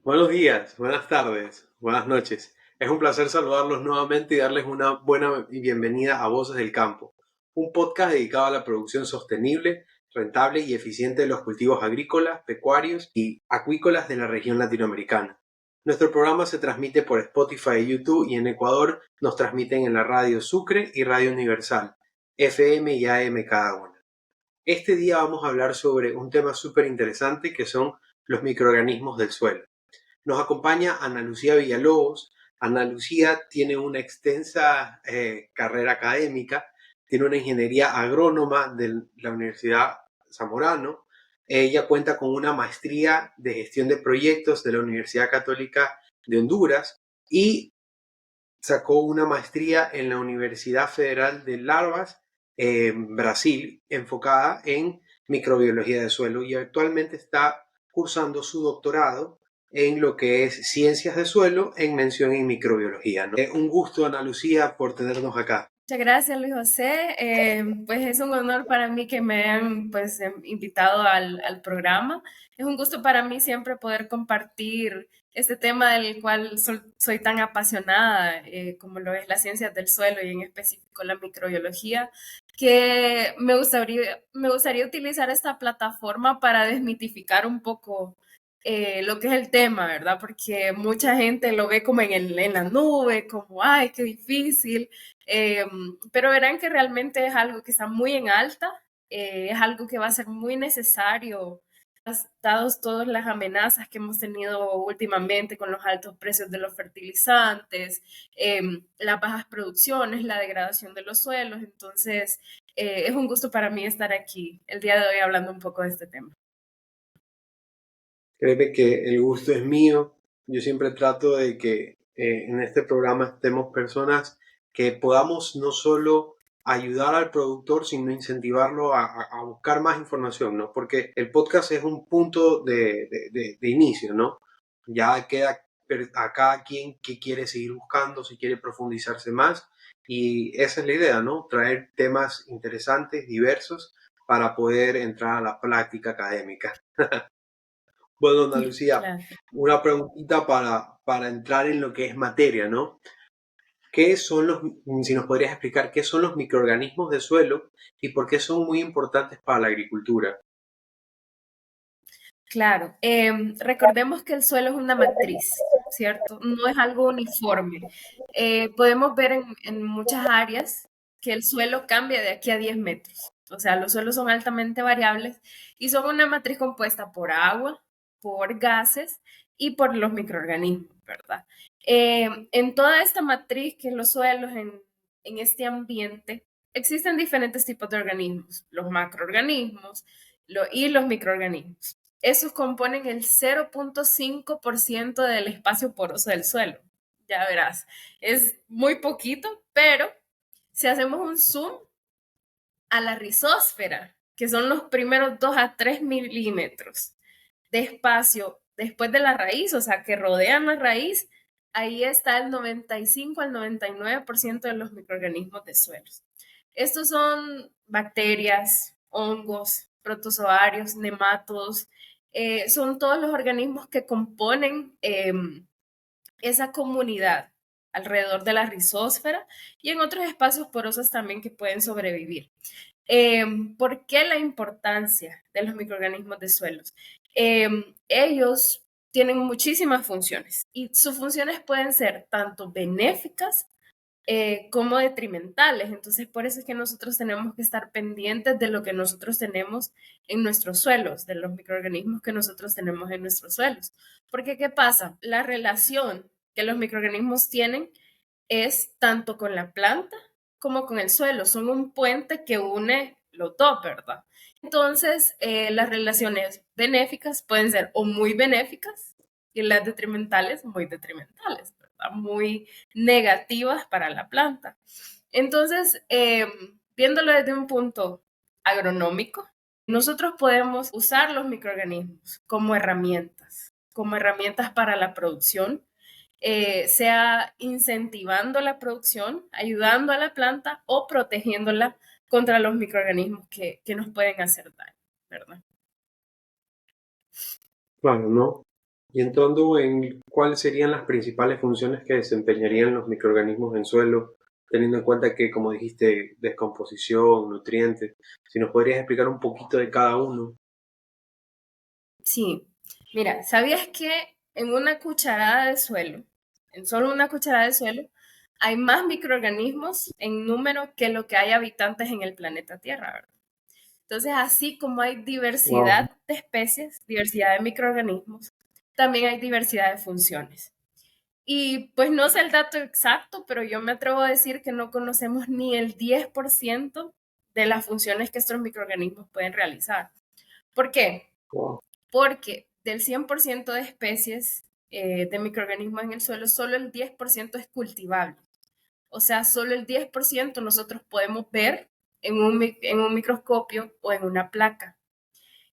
Buenos días, buenas tardes, buenas noches. Es un placer saludarlos nuevamente y darles una buena bienvenida a Voces del Campo, un podcast dedicado a la producción sostenible, rentable y eficiente de los cultivos agrícolas, pecuarios y acuícolas de la región latinoamericana. Nuestro programa se transmite por Spotify y YouTube y en Ecuador nos transmiten en la radio Sucre y Radio Universal, FM y AM cada una. Este día vamos a hablar sobre un tema súper interesante que son los microorganismos del suelo. Nos acompaña Ana Lucía Villalobos. Ana Lucía tiene una extensa carrera académica, tiene una ingeniería agrónoma de la Universidad Zamorano. Ella cuenta con una maestría de gestión de proyectos de la Universidad Católica de Honduras y sacó una maestría en la Universidad Federal de Larvas, en Brasil, enfocada en microbiología de suelo y actualmente está cursando su doctorado en lo que es ciencias de suelo en mención en microbiología, ¿no? Un gusto, Ana Lucía, por tenernos acá. Muchas gracias, Luis José. Pues es un honor para mí que me hayan invitado al programa. Es un gusto para mí siempre poder compartir este tema del cual soy tan apasionada, como lo es la ciencia del suelo y en específico la microbiología, que me gustaría utilizar esta plataforma para desmitificar un poco lo que es el tema, ¿verdad? Porque mucha gente lo ve como en la nube, como, ay, qué difícil. Eh, pero verán que realmente es algo que está muy en alta, es algo que va a ser muy necesario, dados todas las amenazas que hemos tenido últimamente con los altos precios de los fertilizantes, eh, las bajas producciones, la degradación de los suelos. Entonces, es un gusto para mí estar aquí el día de hoy hablando un poco de este tema. Créeme que el gusto es mío. Yo siempre trato de que en este programa estemos personas que podamos no solo ayudar al productor, sino incentivarlo a buscar más información, ¿no? Porque el podcast es un punto de inicio, ¿no? Ya queda a cada quien que quiere seguir buscando, si quiere profundizarse más. Y esa es la idea, ¿no? Traer temas interesantes, diversos, para poder entrar a la práctica académica. Bueno, Ana Lucía, Claro. una preguntita para entrar en lo que es materia, ¿no? ¿Qué son si nos podrías explicar qué son los microorganismos de suelo y por qué son muy importantes para la agricultura? Claro, recordemos que el suelo es una matriz, ¿cierto? No es algo uniforme. Podemos ver en muchas áreas que el suelo cambia de aquí a 10 metros. O sea, los suelos son altamente variables y son una matriz compuesta por agua, por gases y por los microorganismos, ¿verdad? En toda esta matriz que los suelos en este ambiente, existen diferentes tipos de organismos, los macroorganismos y los microorganismos. Esos componen el 0,5% del espacio poroso del suelo. Ya verás, es muy poquito, pero si hacemos un zoom a la rizósfera, que son los primeros 2 a 3 milímetros de espacio después de la raíz, o sea, que rodean la raíz, ahí está el 95 al 99% de los microorganismos de suelos. Estos son bacterias, hongos, protozoarios, nematodos, son todos los organismos que componen esa comunidad alrededor de la rizósfera y en otros espacios porosos también que pueden sobrevivir. Eh, ¿Por qué la importancia de los microorganismos de suelos? Ellos tienen muchísimas funciones y sus funciones pueden ser tanto benéficas como detrimentales. Entonces, por eso es que nosotros tenemos que estar pendientes de lo que nosotros tenemos en nuestros suelos, de los microorganismos que nosotros tenemos en nuestros suelos. Porque, ¿qué pasa? La relación que los microorganismos tienen es tanto con la planta como con el suelo. Son un puente que une los dos, ¿verdad? Entonces, las relaciones benéficas pueden ser o muy benéficas y las detrimentales muy detrimentales, ¿verdad? Muy negativas para la planta. Entonces, viéndolo desde un punto agronómico, nosotros podemos usar los microorganismos como herramientas para la producción, sea incentivando la producción, ayudando a la planta o protegiéndola contra los microorganismos que nos pueden hacer daño, ¿verdad? Claro, ¿no? Y entrando en cuáles serían las principales funciones que desempeñarían los microorganismos en suelo, teniendo en cuenta que, como dijiste, descomposición, nutrientes, si nos podrías explicar un poquito de cada uno. Sí, mira, ¿sabías que en una cucharada de suelo, en solo una cucharada de suelo, hay más microorganismos en número que lo que hay habitantes en el planeta Tierra, ¿verdad? Entonces, así como hay Wow. diversidad de especies, diversidad de microorganismos, también hay diversidad de funciones. Y pues no sé el dato exacto, pero yo me atrevo a decir que no conocemos ni el 10% de las funciones que estos microorganismos pueden realizar. ¿Por qué? Wow. Porque del 100% de especies de microorganismos en el suelo, solo el 10% es cultivable. O sea, solo el 10% nosotros podemos ver en un microscopio o en una placa.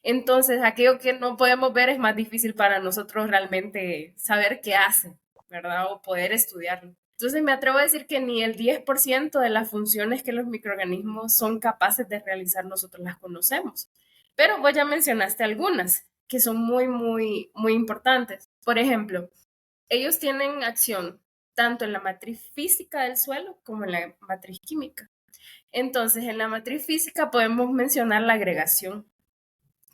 Entonces, aquello que no podemos ver es más difícil para nosotros realmente saber qué hace, ¿verdad? O poder estudiarlo. Entonces, me atrevo a decir que ni el 10% de las funciones que los microorganismos son capaces de realizar nosotros las conocemos. Pero vos ya mencionaste algunas que son muy importantes. Por ejemplo, ellos tienen acción tanto en la matriz física del suelo como en la matriz química. Entonces, en la matriz física podemos mencionar la agregación.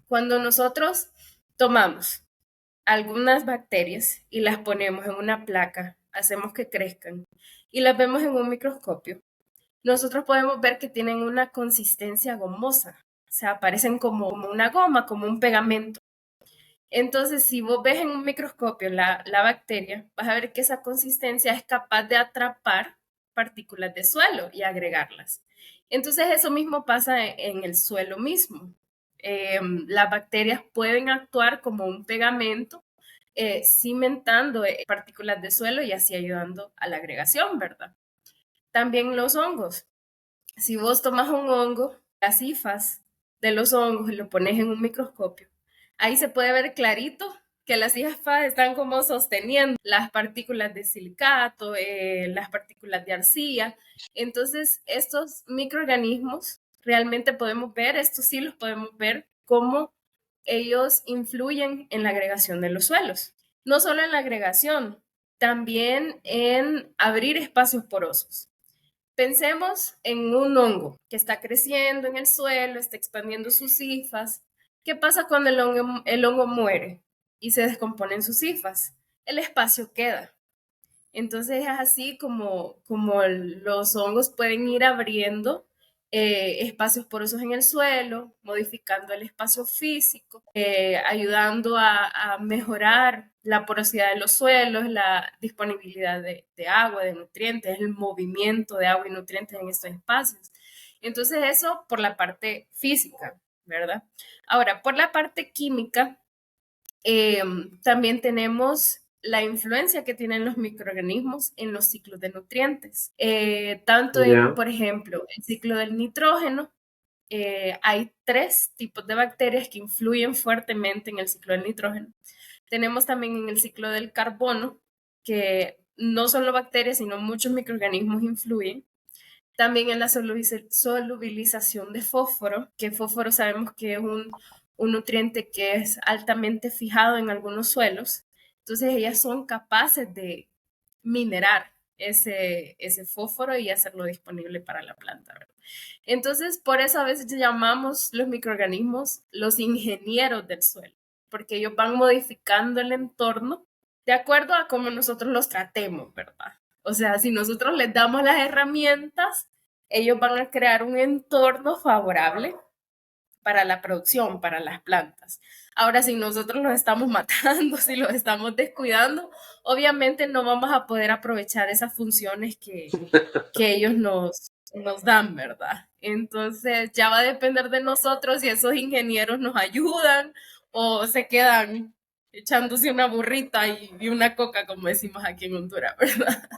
Cuando nosotros tomamos algunas bacterias y las ponemos en una placa, hacemos que crezcan y las vemos en un microscopio, nosotros podemos ver que tienen una consistencia gomosa, o sea, parecen como una goma, como un pegamento. Entonces, si vos ves en un microscopio la bacteria, vas a ver que esa consistencia es capaz de atrapar partículas de suelo y agregarlas. Entonces, eso mismo pasa en el suelo mismo. Las bacterias pueden actuar como un pegamento, cimentando partículas de suelo y así ayudando a la agregación, ¿verdad? También los hongos. Si vos tomas un hongo, las hifas de los hongos y lo pones en un microscopio, ahí se puede ver clarito que las hifas están como sosteniendo las partículas de silicato, las partículas de arcilla. Entonces, estos microorganismos realmente podemos ver, estos sí los podemos ver cómo ellos influyen en la agregación de los suelos. No solo en la agregación, también en abrir espacios porosos. Pensemos en un hongo que está creciendo en el suelo, está expandiendo sus hifas. ¿Qué pasa cuando el hongo muere y se descomponen sus hifas? El espacio queda. Entonces es así como los hongos pueden ir abriendo espacios porosos en el suelo, modificando el espacio físico, ayudando a mejorar la porosidad de los suelos, la disponibilidad de agua, de nutrientes, el movimiento de agua y nutrientes en estos espacios. Entonces eso por la parte física, ¿verdad? Ahora, por la parte química, eh, también tenemos la influencia que tienen los microorganismos en los ciclos de nutrientes. Tanto en, Ya. por ejemplo, el ciclo del nitrógeno, hay tres tipos de bacterias que influyen fuertemente en el ciclo del nitrógeno. Tenemos también en el ciclo del carbono, que no solo bacterias, sino muchos microorganismos influyen. También en la solubilización de fósforo, que fósforo sabemos que es un nutriente que es altamente fijado en algunos suelos. Entonces ellas son capaces de minerar ese fósforo y hacerlo disponible para la planta, ¿verdad? Entonces, por eso a veces llamamos los microorganismos los ingenieros del suelo, porque ellos van modificando el entorno de acuerdo a cómo nosotros los tratemos, ¿verdad? O sea, si nosotros les damos las herramientas, ellos van a crear un entorno favorable para la producción, para las plantas. Ahora, si nosotros los estamos matando, si los estamos descuidando, obviamente no vamos a poder aprovechar esas funciones que ellos nos dan, ¿verdad? Entonces, ya va a depender de nosotros si esos ingenieros nos ayudan o se quedan echándose una burrita y una coca, como decimos aquí en Honduras, ¿verdad?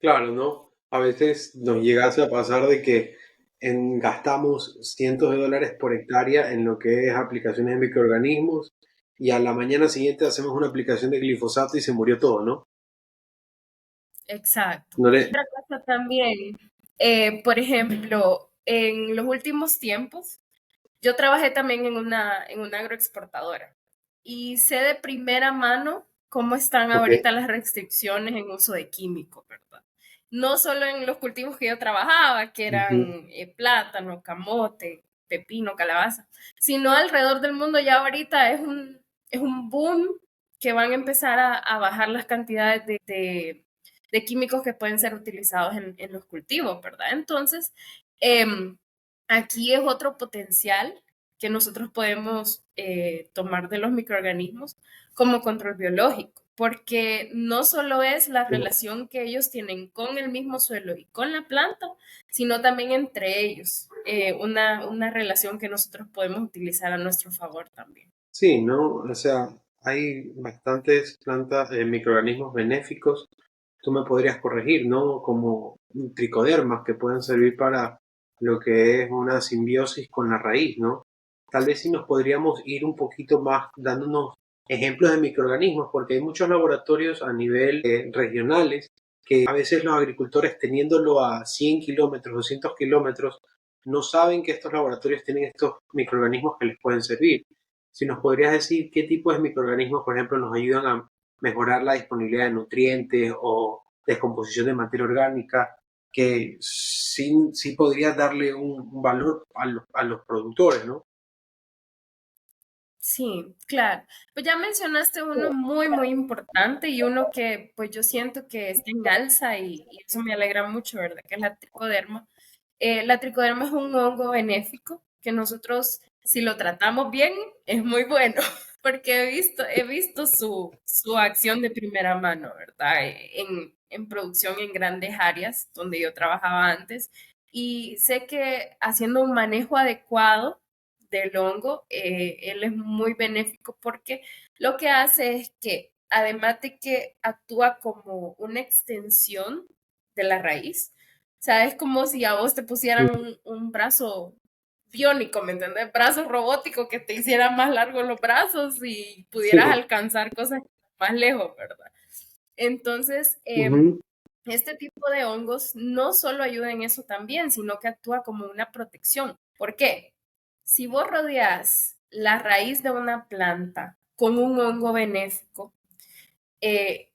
Claro, ¿no? A veces nos llegase a pasar de que gastamos cientos de dólares por hectárea en lo que es aplicaciones de microorganismos y a la mañana siguiente hacemos una aplicación de glifosato y se murió todo, ¿no? Exacto. No le... Otra cosa también, por ejemplo, en los últimos tiempos, yo trabajé también en una agroexportadora y sé de primera mano cómo están Ok. ahorita las restricciones en uso de químicos, ¿verdad? No solo en los cultivos que yo trabajaba, que Ujú. eran plátano, camote, pepino, calabaza, sino alrededor del mundo ya ahorita es un boom que van a empezar a bajar las cantidades de químicos que pueden ser utilizados en los cultivos, ¿verdad? Entonces, aquí es otro potencial que nosotros podemos tomar de los microorganismos como control biológico, porque no solo es la relación que ellos tienen con el mismo suelo y con la planta, sino también entre ellos, una relación que nosotros podemos utilizar a nuestro favor también. Sí, ¿no? O sea, hay bastantes plantas, microorganismos benéficos. Tú me podrías corregir, ¿no? Como tricodermas que pueden servir para lo que es una simbiosis con la raíz, ¿no? Tal vez si nos podríamos ir un poquito más dándonos ejemplos de microorganismos, porque hay muchos laboratorios a nivel regionales que a veces los agricultores teniéndolo a 100 kilómetros, 200 kilómetros, no saben que estos laboratorios tienen estos microorganismos que les pueden servir. Si nos podrías decir qué tipos de microorganismos, por ejemplo, nos ayudan a mejorar la disponibilidad de nutrientes o descomposición de materia orgánica, que sí podría darle un valor a los productores, ¿no? Sí, claro. Pues ya mencionaste uno muy, muy importante y uno que pues yo siento que está en alza y eso me alegra mucho, ¿verdad? Que es la tricoderma. La tricoderma es un hongo benéfico que nosotros, si lo tratamos bien, es muy bueno, porque he visto su acción de primera mano, ¿verdad? En producción en grandes áreas donde yo trabajaba antes y sé que haciendo un manejo adecuado del hongo, él es muy benéfico porque lo que hace es que, además de que actúa como una extensión de la raíz, o sea, es como si a vos te pusieran un brazo biónico, ¿me entiendes? Brazo robótico que te hiciera más largos los brazos y pudieras Sí. alcanzar cosas más lejos, ¿verdad? Entonces, Ujú. este tipo de hongos no solo ayuda en eso también, sino que actúa como una protección. ¿Por qué? Si vos rodeas la raíz de una planta con un hongo benéfico, eh,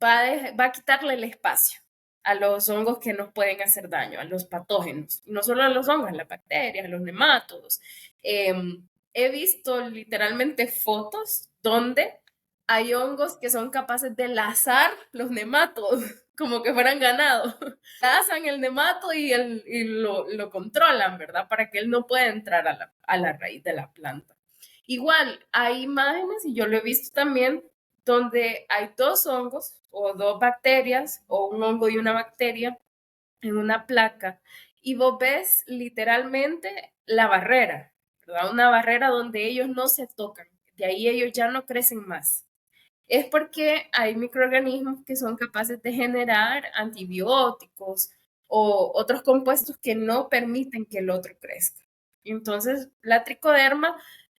va a quitarle el espacio a los hongos que nos pueden hacer daño, a los patógenos, y no solo a los hongos, a las bacterias, a los nematodos. Eh, He visto literalmente fotos donde hay hongos que son capaces de lazar los nematodos, como que fueran ganado. Lazan el nemato y lo controlan, ¿verdad? Para que él no pueda entrar a la raíz de la planta. Igual, hay imágenes, y yo lo he visto también, donde hay dos hongos o dos bacterias o un hongo y una bacteria en una placa y vos ves literalmente la barrera, ¿verdad? Una barrera donde ellos no se tocan, de ahí ellos ya no crecen más. Es porque hay microorganismos que son capaces de generar antibióticos o otros compuestos que no permiten que el otro crezca. Entonces, la tricoderma,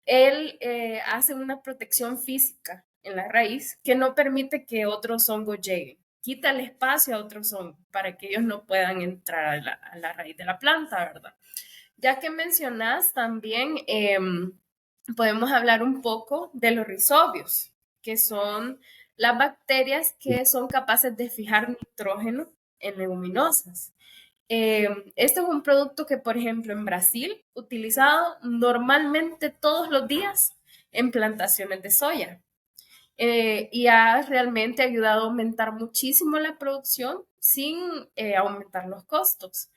él hace una protección física en la raíz que no permite que otros hongos lleguen. Quita el espacio a otros hongos para que ellos no puedan entrar a la raíz de la planta, ¿verdad? Ya que mencionas también, podemos hablar un poco de los rizobios, que son las bacterias que son capaces de fijar nitrógeno en leguminosas. Este es un producto que, por ejemplo, en Brasil, utilizado normalmente todos los días en plantaciones de soya. Y ha realmente ayudado a aumentar muchísimo la producción sin aumentar los costos.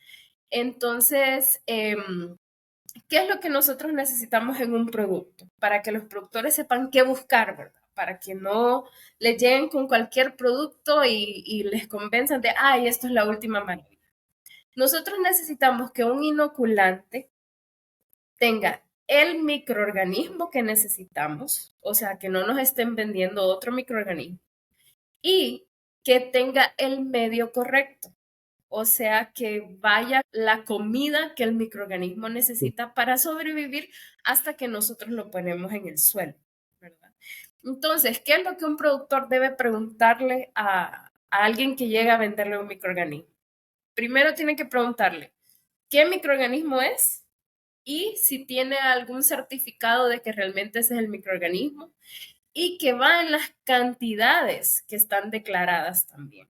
Entonces, ¿qué es lo que nosotros necesitamos en un producto? Para que los productores sepan qué buscar, ¿verdad? Para que no les lleguen con cualquier producto y les convenzan de, ay, esto es la última maravilla. Nosotros necesitamos que un inoculante tenga el microorganismo que necesitamos, o sea, que no nos estén vendiendo otro microorganismo, y que tenga el medio correcto. O sea, que vaya la comida que el microorganismo necesita para sobrevivir hasta que nosotros lo ponemos en el suelo, ¿verdad? Entonces, ¿qué es lo que un productor debe preguntarle a alguien que llega a venderle un microorganismo? Primero tiene que preguntarle qué microorganismo es y si tiene algún certificado de que realmente ese es el microorganismo y que va en las cantidades que están declaradas también.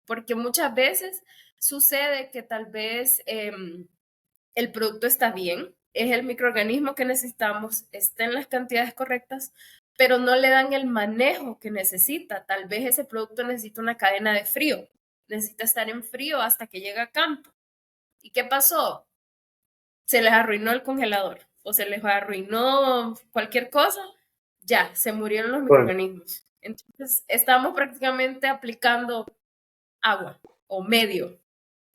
Porque muchas veces sucede que tal vez el producto está bien, es el microorganismo que necesitamos, está en las cantidades correctas, pero no le dan el manejo que necesita. Tal vez ese producto necesita una cadena de frío, necesita estar en frío hasta que llegue a campo. ¿Y qué pasó? Se les arruinó el congelador o se les arruinó cualquier cosa, ya, se murieron los Bueno, microorganismos. Entonces, estamos prácticamente aplicando agua o medio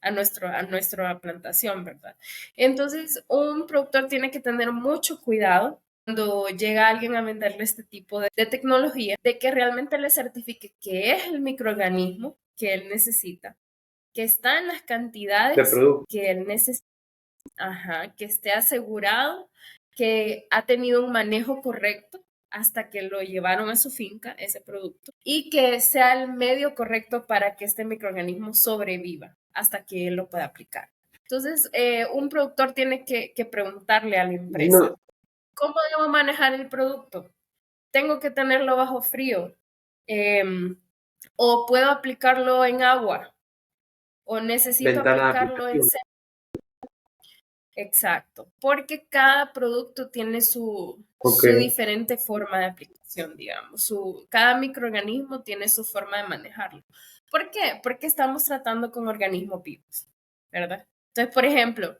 a nuestra plantación, ¿verdad? Entonces, un productor tiene que tener mucho cuidado cuando llega alguien a venderle este tipo de tecnología, de que realmente le certifique que es el microorganismo que él necesita, que está en las de cantidades producto. que él necesita, ajá, que esté asegurado, que ha tenido un manejo correcto hasta que lo llevaron a su finca, ese producto, y que sea el medio correcto para que este microorganismo sobreviva hasta que él lo pueda aplicar. Entonces, un productor tiene que preguntarle a la empresa, No, ¿cómo debo manejar el producto? ¿Tengo que tenerlo bajo frío? ¿O puedo aplicarlo en agua? ¿O necesito ventana de aplicarlo en aplicación. seco? Exacto, porque cada producto tiene Ok. su diferente forma de aplicación, digamos. Cada microorganismo tiene su forma de manejarlo. ¿Por qué? Porque estamos tratando con organismos vivos, ¿verdad? Entonces, por ejemplo,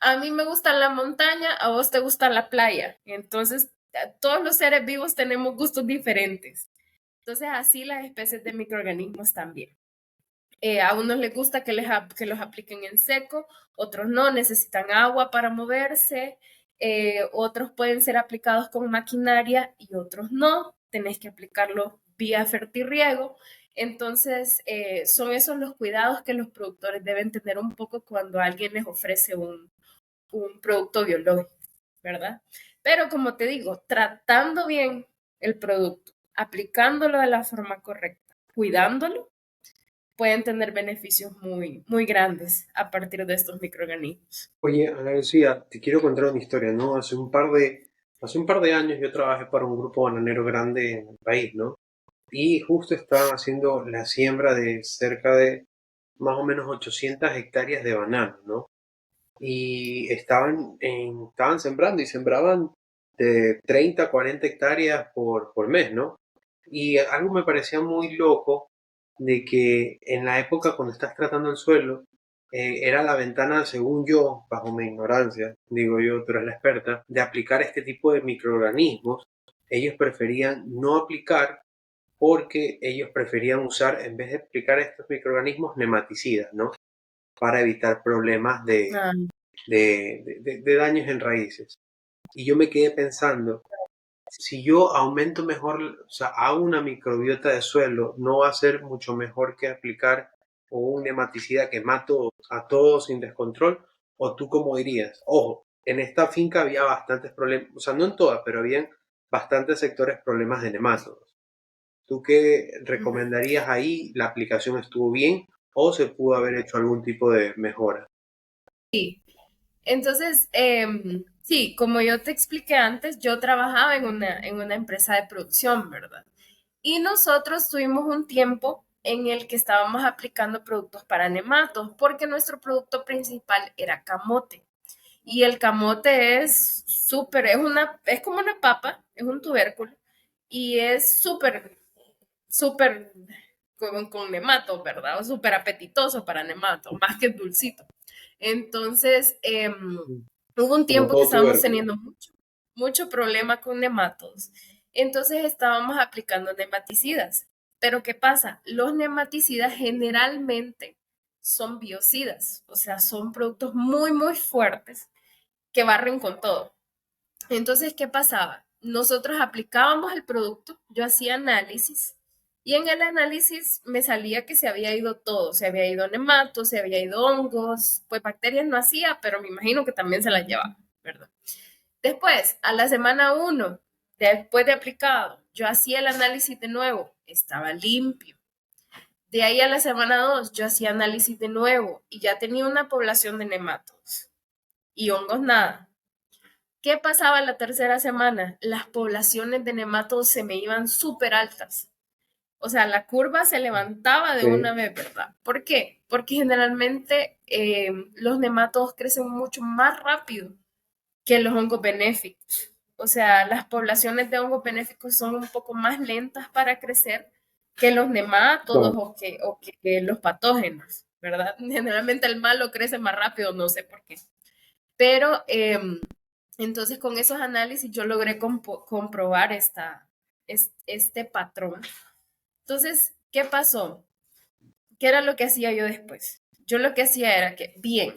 a mí me gusta la montaña, a vos te gusta la playa. Entonces, todos los seres vivos tenemos gustos diferentes. Entonces, así las especies de microorganismos también. A unos les gusta que los apliquen en seco, otros no, necesitan agua para moverse, otros pueden ser aplicados con maquinaria y otros no, tenés que aplicarlo vía fertirriego. Entonces, son esos los cuidados que los productores deben tener un poco cuando alguien les ofrece un producto biológico, ¿verdad? Pero como te digo, tratando bien el producto, aplicándolo de la forma correcta, cuidándolo, pueden tener beneficios muy, muy grandes a partir de estos microorganismos. Oye, Ana Lucía, te quiero contar una historia, ¿no? Hace un par de años yo trabajé para un grupo bananero grande en el país, ¿no? Y justo estaban haciendo la siembra de cerca de más o menos 800 hectáreas de banano, ¿no? Y estaban sembrando y sembraban de 30 a 40 hectáreas por mes, ¿no? Y algo me parecía muy loco de que en la época cuando estás tratando el suelo, era la ventana, según yo, bajo mi ignorancia, digo yo, tú eres la experta, de aplicar este tipo de microorganismos. Ellos preferían no aplicar porque ellos preferían usar, en vez de aplicar estos microorganismos, nematicidas, ¿no? Para evitar problemas Ah, de daños en raíces. Y yo me quedé pensando, si yo aumento mejor, o sea, hago una microbiota de suelo, no va a ser mucho mejor que aplicar un nematicida que mato a todos sin descontrol, o tú cómo dirías. Ojo, en esta finca había bastantes problemas, o sea, no en todas, pero habían bastantes sectores problemas de nematodos. ¿Tú qué ujú. recomendarías ahí? ¿La aplicación estuvo bien o se pudo haber hecho algún tipo de mejora? Sí, entonces, sí, como yo te expliqué antes, yo trabajaba en una empresa de producción, ¿verdad? Y nosotros tuvimos un tiempo en el que estábamos aplicando productos para nematos, porque nuestro producto principal era camote. Y el camote es súper, es como una papa, es un tubérculo, y es súper con nemato, ¿verdad? O súper apetitoso para nemato, más que dulcito. Entonces, hubo un Como tiempo que todo estábamos tubérculo. teniendo mucho problema con nematos. Entonces estábamos aplicando nematicidas. Pero ¿qué pasa? Los nematicidas generalmente son biocidas, o sea, son productos muy, muy fuertes que barren con todo. Entonces, ¿qué pasaba? Nosotros aplicábamos el producto, yo hacía análisis y en el análisis me salía que se había ido todo, se había ido nematos, se había ido hongos, pues bacterias no hacía, pero me imagino que también se las llevaba, ¿verdad? Después, a la semana 1, después de aplicado, yo hacía el análisis de nuevo, estaba limpio. De ahí a la semana 2, yo hacía análisis de nuevo y ya tenía una población de nematos y hongos nada. ¿Qué pasaba la tercera semana? Las poblaciones de nematodos se me iban súper altas. O sea, la curva se levantaba de una Sí. vez, ¿verdad? ¿Por qué? Porque generalmente los nematodos crecen mucho más rápido que los hongos benéficos. O sea, las poblaciones de hongos benéficos son un poco más lentas para crecer que los nemátodos Claro. o que los patógenos, ¿verdad? Generalmente el malo crece más rápido, no sé por qué. Pero entonces con esos análisis yo logré comprobar este patrón. Entonces, ¿qué pasó? ¿Qué era lo que hacía yo después? Yo lo que hacía era que, bien,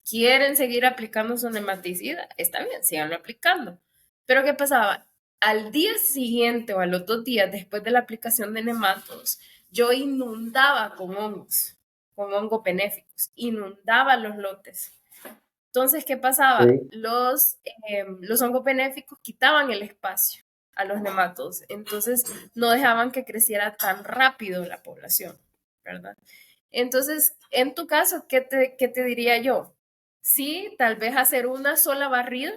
quieren seguir aplicando su nematicida, está bien, síganlo aplicando. Pero ¿qué pasaba? Al día siguiente o a los 2 días después de la aplicación de nematodos, yo inundaba con hongos benéficos, inundaba los lotes. Entonces, ¿qué pasaba? Sí. Los hongos benéficos quitaban el espacio a los nematodos, entonces no dejaban que creciera tan rápido la población, ¿verdad? Entonces, en tu caso, ¿qué te diría yo? Sí, tal vez hacer una sola barrida,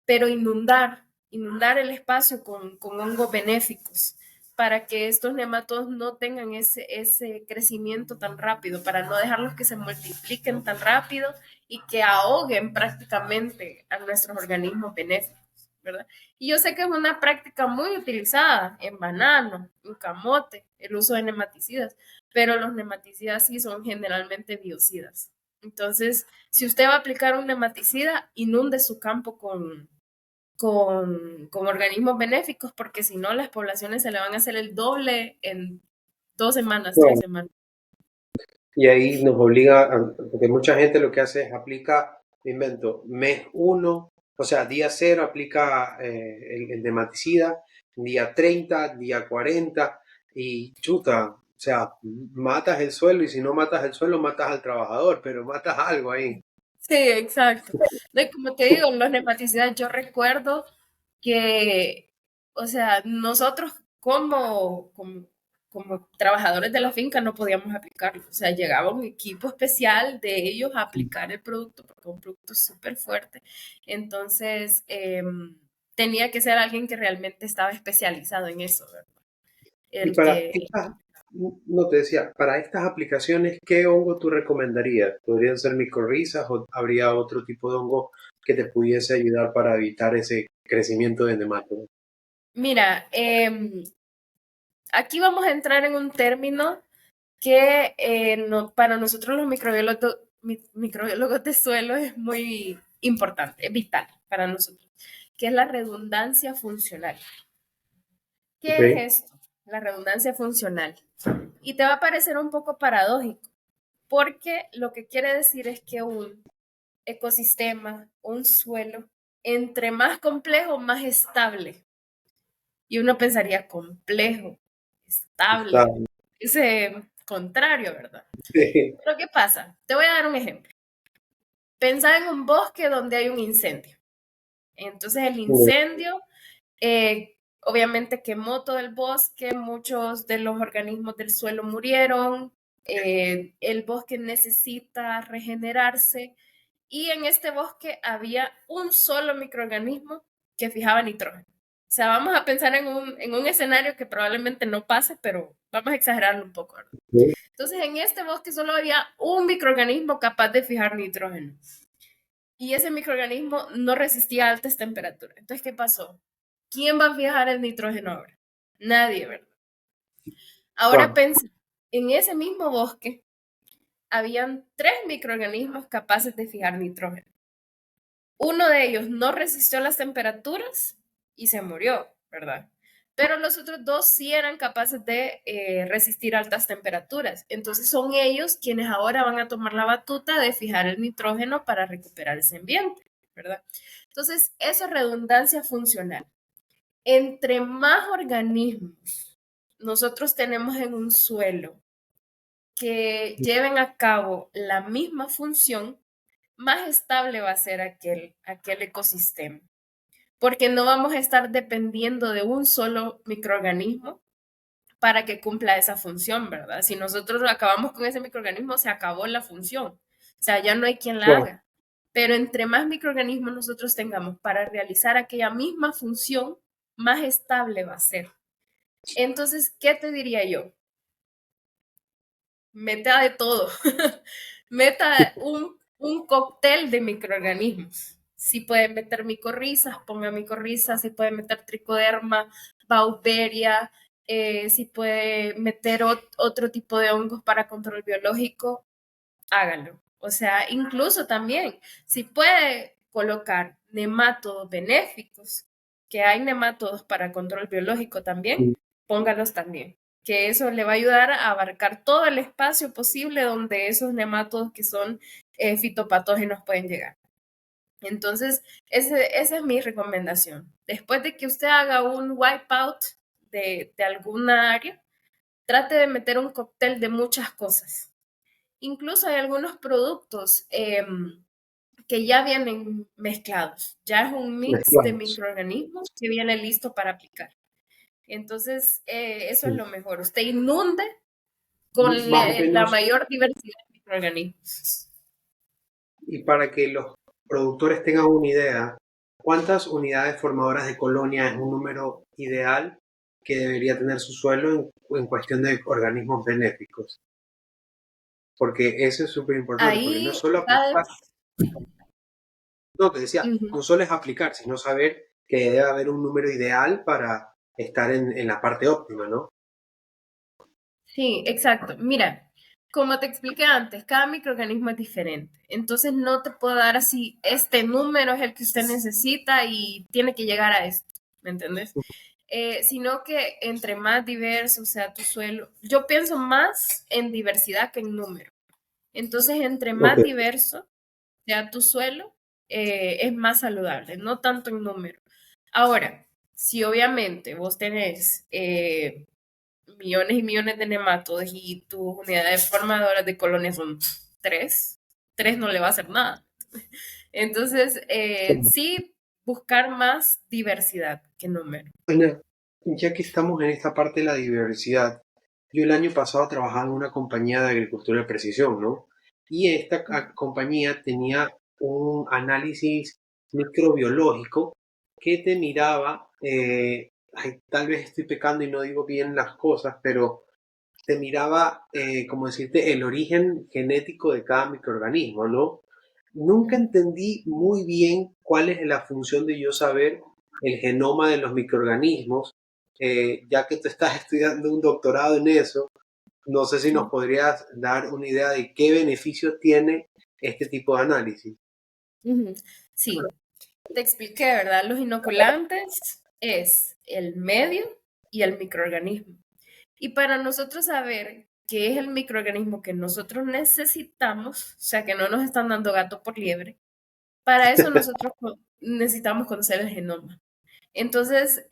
pero inundar el espacio con hongos benéficos para que estos nematodos no tengan ese crecimiento tan rápido, para no dejarlos que se multipliquen tan rápido y que ahoguen prácticamente a nuestros organismos benéficos, ¿verdad? Y yo sé que es una práctica muy utilizada en banano, en camote, el uso de nematicidas, pero los nematicidas sí son generalmente biocidas. Entonces, si usted va a aplicar un nematicida, inunde su campo con organismos benéficos, porque si no, las poblaciones se le van a hacer el doble en 2 semanas, 3 semanas. Y ahí nos obliga, porque mucha gente lo que hace es aplica, me invento, mes uno, o sea, día cero aplica el nematicida, día 30, día 40, y chuta, o sea, matas el suelo y si no matas el suelo, matas al trabajador, pero matas algo ahí. Sí, exacto. No, y como te digo, los nematicidas, yo recuerdo que, o sea, nosotros como trabajadores de la finca no podíamos aplicarlo. O sea, llegaba un equipo especial de ellos a aplicar el producto, porque es un producto súper fuerte. Entonces, tenía que ser alguien que realmente estaba especializado en eso, ¿verdad? Y El para que, estas, no te decía, para estas aplicaciones, ¿qué hongo tú recomendarías? ¿Podrían ser micorrizas o habría otro tipo de hongo que te pudiese ayudar para evitar ese crecimiento de nematodos? mira, aquí vamos a entrar en un término que para nosotros los microbiólogos de suelo es muy importante, es vital para nosotros, que es la redundancia funcional. Ok, ¿Qué es esto? La redundancia funcional. Y te va a parecer un poco paradójico, porque lo que quiere decir es que un ecosistema, un suelo, entre más complejo, más estable. Y uno pensaría complejo, está. estable, ese contrario, ¿verdad? Pero ¿qué pasa? Te voy a dar un ejemplo. Pensá en un bosque donde hay un incendio. Entonces el incendio obviamente quemó todo el bosque, muchos de los organismos del suelo murieron, el bosque necesita regenerarse y en este bosque había un solo microorganismo que fijaba nitrógeno. O sea, vamos a pensar en un escenario que probablemente no pase, pero vamos a exagerarlo un poco, ¿verdad? Entonces, en este bosque solo había un microorganismo capaz de fijar nitrógeno. Y ese microorganismo no resistía a altas temperaturas. Entonces, ¿qué pasó? ¿Quién va a fijar el nitrógeno ahora? Nadie, ¿verdad? Ahora Wow. pensé, en ese mismo bosque habían 3 microorganismos capaces de fijar nitrógeno. Uno de ellos no resistió las temperaturas y se murió, ¿verdad? Pero los otros dos sí eran capaces de resistir altas temperaturas. Entonces son ellos quienes ahora van a tomar la batuta de fijar el nitrógeno para recuperar ese ambiente, ¿verdad? Entonces, eso es redundancia funcional. Entre más organismos nosotros tenemos en un suelo que lleven a cabo la misma función, más estable va a ser aquel ecosistema, porque no vamos a estar dependiendo de un solo microorganismo para que cumpla esa función, ¿verdad? Si nosotros acabamos con ese microorganismo, se acabó la función. O sea, ya no hay quien la Wow. haga. pero entre más microorganismos nosotros tengamos para realizar aquella misma función, más estable va a ser. Entonces, ¿qué te diría yo? Meta de todo. Meta un cóctel de microorganismos. Si pueden meter micorrizas, ponga micorrizas. Si pueden meter tricoderma, bauberia, si puede meter otro tipo de hongos para control biológico, hágalo. O sea, incluso también, si puede colocar nematodos benéficos, que hay nematodos para control biológico también, póngalos también, que eso le va a ayudar a abarcar todo el espacio posible donde esos nematodos que son fitopatógenos pueden llegar. Entonces, esa es mi recomendación. Después de que usted haga un wipeout de alguna área, trate de meter un cóctel de muchas cosas. Incluso hay algunos productos que ya vienen mezclados. Ya es un mix de Mezclados. microorganismos que viene listo para aplicar. Entonces, eso es lo mejor. Usted inunde con Más o la menos, mayor diversidad de microorganismos. y para que los productores tengan una idea, ¿cuántas unidades formadoras de colonia es un número ideal que debería tener su suelo en cuestión de organismos benéficos? Porque eso es súper importante, porque no es Ahí solo va. aplicar, no, te decía, Ujú. no solo es aplicar, sino saber que debe haber un número ideal para estar en la parte óptima, ¿no? Sí, exacto. Mira, como te expliqué antes, cada microorganismo es diferente. Entonces no te puedo dar así, este número es el que usted necesita y tiene que llegar a esto, ¿me entendés? Sino que entre más diverso sea tu suelo, yo pienso más en diversidad que en número. Entonces, entre Ok. más diverso sea tu suelo, es más saludable, no tanto en número. Ahora, si obviamente vos tenés millones y millones de nematodos y tus unidades formadoras de colonias son tres, tres no le va a hacer nada. Entonces, sí, buscar más diversidad que número. Bueno, ya que estamos en esta parte de la diversidad, yo el año pasado trabajaba en una compañía de agricultura de precisión, ¿no? Y esta compañía tenía un análisis microbiológico que te miraba, ay, tal vez estoy pecando y no digo bien las cosas, pero te miraba, como decirte, el origen genético de cada microorganismo, ¿no? Nunca entendí muy bien cuál es la función de yo saber el genoma de los microorganismos, ya que tú estás estudiando un doctorado en eso, no sé si nos podrías dar una idea de qué beneficios tiene este tipo de análisis. Ujú. Sí, te expliqué, ¿verdad? Los inoculantes es el medio y el microorganismo. Y para nosotros saber qué es el microorganismo que nosotros necesitamos, o sea, que no nos están dando gato por liebre, para eso nosotros necesitamos conocer el genoma. Entonces,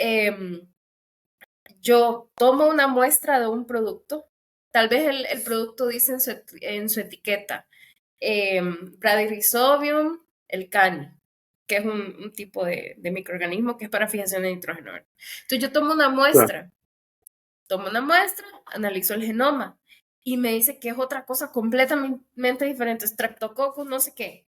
yo tomo una muestra de un producto, tal vez el producto dice en su etiqueta, Bradyrhizobium elcani, que es un tipo de microorganismo que es para fijación de nitrógeno, ¿verdad? Entonces yo Claro. tomo una muestra, analizo el genoma y me dice que es otra cosa completamente diferente, Streptococcus, no sé qué.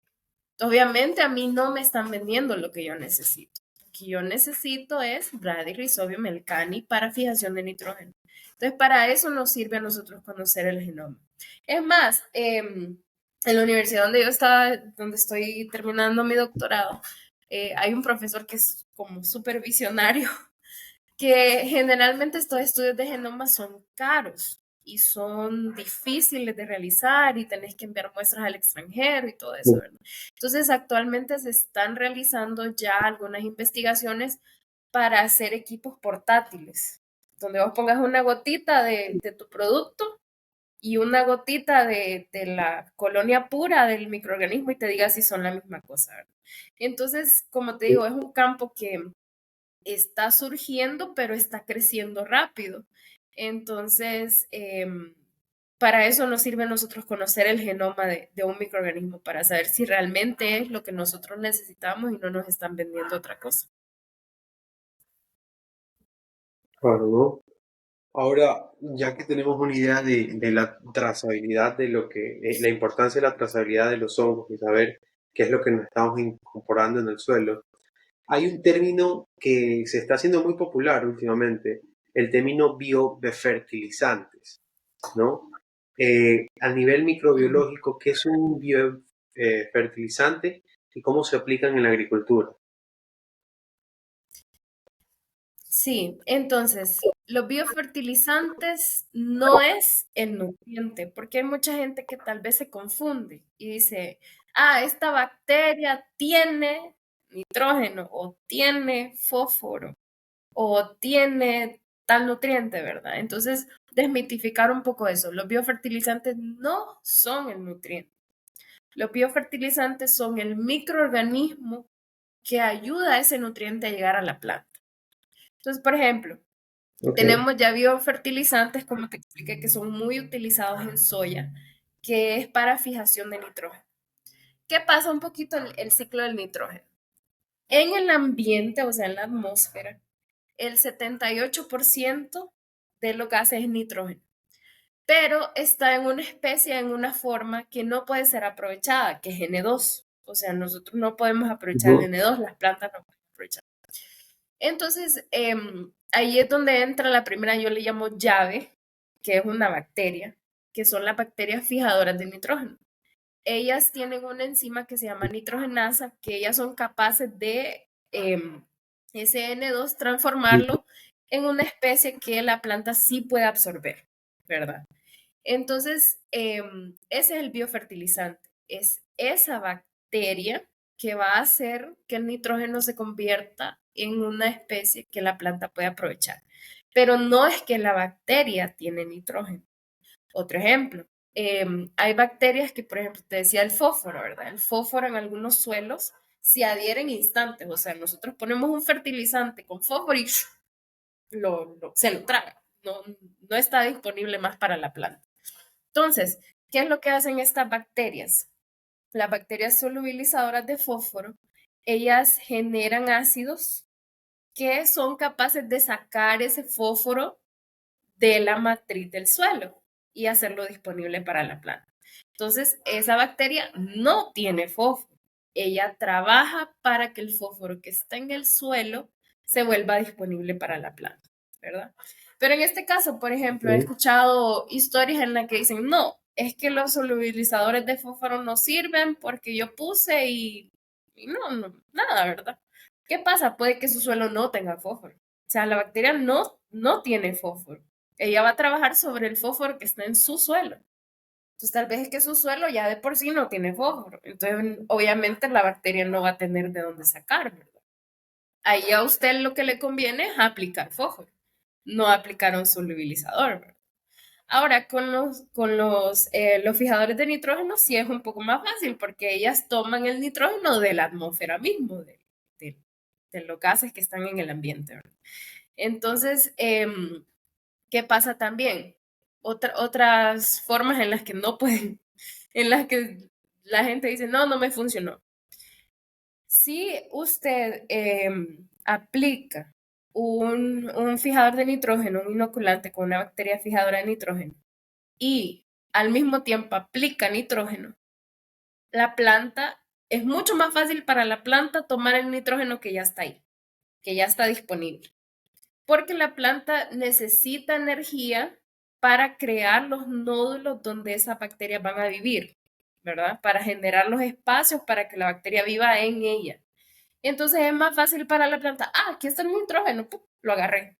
Obviamente a mí no me están vendiendo lo que yo necesito. Lo que yo necesito es Bradyrhizobium elcani para fijación de nitrógeno. Entonces, para eso nos sirve a nosotros conocer el genoma. Es más, en la universidad donde yo estaba, donde estoy terminando mi doctorado, hay un profesor que es como supervisionario que generalmente estos estudios de genoma son caros y son difíciles de realizar y tenés que enviar muestras al extranjero y todo eso, ¿verdad? Entonces, actualmente se están realizando ya algunas investigaciones para hacer equipos portátiles, donde vos pongas una gotita de tu producto y una gotita de la colonia pura del microorganismo y te diga si son la misma cosa, ¿verdad? Entonces, como te digo, es un campo que está surgiendo, pero está creciendo rápido. Entonces, para eso nos sirve a nosotros conocer el genoma de un microorganismo, para saber si realmente es lo que nosotros necesitamos y no nos están vendiendo otra cosa. Claro, ¿no? Ahora, ya que tenemos una idea de la trazabilidad de lo que, la importancia de la trazabilidad de los hongos y saber que es lo que nos estamos incorporando en el suelo, hay un término que se está haciendo muy popular últimamente, el término biofertilizantes, ¿no? A nivel Mm. microbiológico, ¿qué es un biofertilizante y cómo se aplican en la agricultura? Sí, entonces, los biofertilizantes no es el nutriente, porque hay mucha gente que tal vez se confunde y dice, ah, esta bacteria tiene nitrógeno o tiene fósforo o tiene tal nutriente, ¿verdad? Entonces, desmitificar un poco eso. Los biofertilizantes no son el nutriente. Los biofertilizantes son el microorganismo que ayuda a ese nutriente a llegar a la planta. Entonces, por ejemplo, Ok. tenemos ya biofertilizantes, como te expliqué, que son muy utilizados en soya, que es para fijación de nitrógeno. ¿Qué pasa un poquito el ciclo del nitrógeno? En el ambiente, o sea, en la atmósfera, el 78% de lo que hace es nitrógeno, pero está en una especie, en una forma que no puede ser aprovechada, que es N2. O sea, nosotros no podemos aprovechar el Ujú. N2, las plantas no pueden aprovechar. Entonces, ahí es donde entra la primera, yo le llamo llave, que es una bacteria, que son las bacterias fijadoras de nitrógeno. Ellas tienen una enzima que se llama nitrogenasa, que ellas son capaces de ese N2 transformarlo en una especie que la planta sí puede absorber, ¿verdad? Entonces, ese es el biofertilizante, es esa bacteria que va a hacer que el nitrógeno se convierta en una especie que la planta puede aprovechar. Pero no es que la bacteria tiene nitrógeno. Otro ejemplo, hay bacterias que, por ejemplo, te decía el fósforo, ¿verdad? El fósforo en algunos suelos se adhiere en instantes, o sea, nosotros ponemos un fertilizante con fósforo y se lo traga, no está disponible más para la planta. Entonces, ¿qué es lo que hacen estas bacterias? Las bacterias solubilizadoras de fósforo, ellas generan ácidos que son capaces de sacar ese fósforo de la matriz del suelo y hacerlo disponible para la planta. Entonces, esa bacteria no tiene fósforo. Ella trabaja para que el fósforo que está en el suelo se vuelva disponible para la planta, ¿verdad? Pero en este caso, por ejemplo, he Ok. escuchado historias en las que dicen, no, es que los solubilizadores de fósforo no sirven porque yo puse y nada, ¿verdad? ¿Qué pasa? Puede que su suelo no tenga fósforo. O sea, la bacteria no tiene fósforo. Ella va a trabajar sobre el fósforo que está en su suelo. Entonces, tal vez es que su suelo ya de por sí no tiene fósforo. Entonces, obviamente la bacteria no va a tener de dónde sacar, ¿verdad? Ahí a usted lo que le conviene es aplicar fósforo, no aplicar un solubilizador, ¿verdad? Ahora, los fijadores de nitrógeno sí es un poco más fácil porque ellas toman el nitrógeno de la atmósfera mismo, de- de los gases que están en el ambiente, ¿verdad? Entonces, ¿qué pasa también? Otras formas en las que no pueden, en las que la gente dice, no, no me funcionó. Si usted aplica un fijador de nitrógeno, un inoculante con una bacteria fijadora de nitrógeno, y al mismo tiempo aplica nitrógeno, la planta, es mucho más fácil para la planta tomar el nitrógeno que ya está ahí, que ya está disponible. Porque la planta necesita energía para crear los nódulos donde esas bacterias van a vivir, ¿verdad? Para generar los espacios para que la bacteria viva en ella. Entonces es más fácil para la planta, ah, aquí está el nitrógeno, ¡pum! Lo agarré.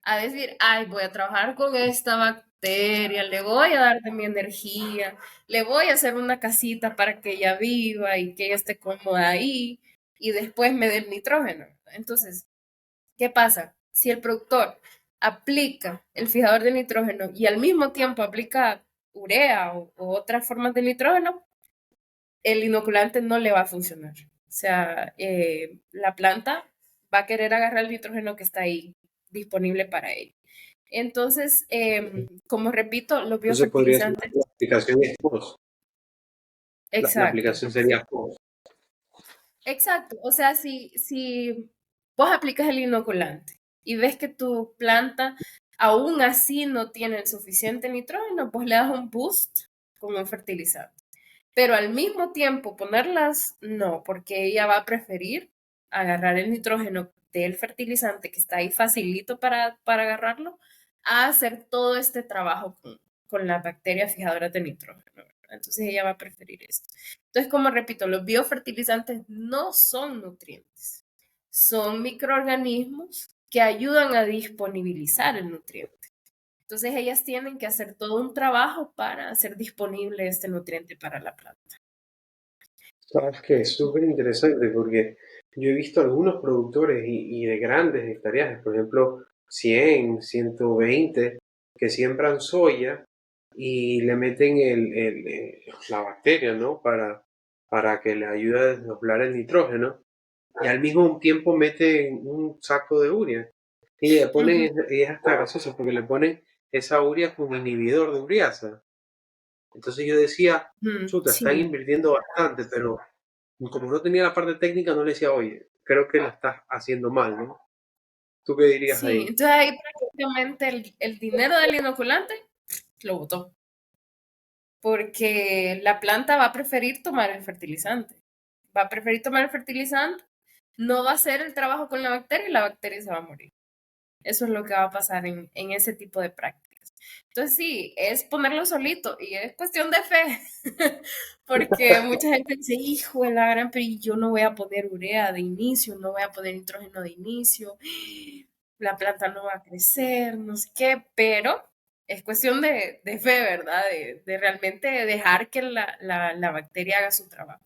A decir, ay, voy a trabajar con esta bacteria, le voy a dar de mi energía, le voy a hacer una casita para que ella viva y que ella esté cómoda ahí y después me dé el nitrógeno. Entonces, ¿qué pasa? Si el productor aplica el fijador de nitrógeno y al mismo tiempo aplica urea o otras formas de nitrógeno, el inoculante no le va a funcionar. O sea, la planta va a querer agarrar el nitrógeno que está ahí disponible para él. Entonces, como repito, los Entonces podría ser biofertilizantes, la aplicación es post. La exacto, aplicación sería post. exacto. O sea, si vos aplicas el inoculante y ves que tu planta aún así no tiene el suficiente nitrógeno, pues le das un boost con un fertilizante. pero al mismo tiempo ponerlas, no, porque ella va a preferir agarrar el nitrógeno del fertilizante que está ahí facilito para agarrarlo, a hacer todo este trabajo con las bacterias fijadoras de nitrógeno, ¿verdad? Entonces ella va a preferir esto. Entonces, como repito, los biofertilizantes no son nutrientes, son microorganismos que ayudan a disponibilizar el nutriente. Entonces ellas tienen que hacer todo un trabajo para hacer disponible este nutriente para la planta. Sabes que es súper interesante porque yo he visto algunos productores y de grandes hectáreas, por ejemplo, 100, 120, que siembran soya y le meten la bacteria, ¿no? Para que le ayude a desdoblar el nitrógeno y al mismo tiempo meten un saco de urea y le ponen, y es hasta gracioso porque le ponen esa urea como inhibidor de ureasa. Entonces yo decía, chuta, están Sí, invirtiendo bastante, pero como no tenía la parte técnica, no le decía, oye, creo que la estás haciendo mal, ¿no? ¿Tú qué dirías sí. ahí? Entonces ahí prácticamente el dinero del inoculante lo botó, porque la planta va a preferir tomar el fertilizante. Va a preferir tomar el fertilizante, no va a hacer el trabajo con la bacteria y la bacteria se va a morir. Eso es lo que va a pasar en ese tipo de prácticas. Entonces sí, es ponerlo solito y es cuestión de fe, porque mucha gente dice, hijo de la gran, pero yo no voy a poner urea de inicio, no voy a poner nitrógeno de inicio, la planta no va a crecer, no sé qué, pero es cuestión de fe, ¿verdad? De realmente dejar que la bacteria haga su trabajo.